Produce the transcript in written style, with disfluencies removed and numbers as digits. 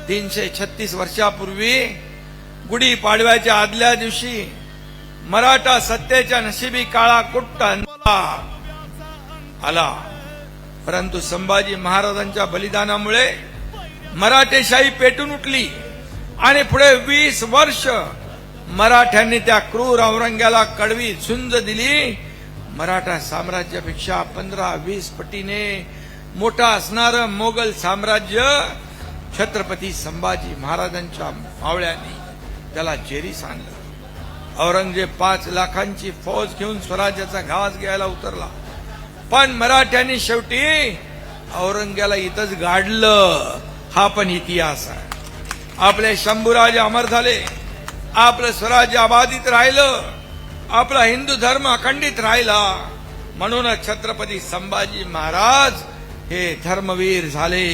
336 वर्षापूर्वी गुढी पाडव्याच्या आदल्या दिवशी मराठा सत्तेच्या नशिबी काळा कुट्ट आला, परंतु संभाजी महाराजांच्या बलिदानामुळे मराठेशाही पेटून उठली आणि पुढे 20 वर्ष मराठ्यांनी त्या क्रूर औरंग्याला कडवी झुंज दिली. मराठा साम्राज्यापेक्षा 15-20 पटीने मोठा असणारं मोगल साम्राज्य छत्रपती संभाजी महाराजांच्या मावळ्यांनी त्याला जेरीस आणलं. औरंगजेब 5 लाखांची फौज घेऊन स्वराज्याचा घास घ्यायला उतरला, पण मराठ्यांनी शेवटी औरंग्याला इथंच गाडलं. हा पण इतिहास आहे. आपले शंभूराजे अमर झाले, आपलं स्वराज्य अबाधित राहिलं, आपला हिंदू धर्म अखंडित राहिला. म्हणूनच छत्रपती संभाजी महाराज हे धर्मवीर झाले.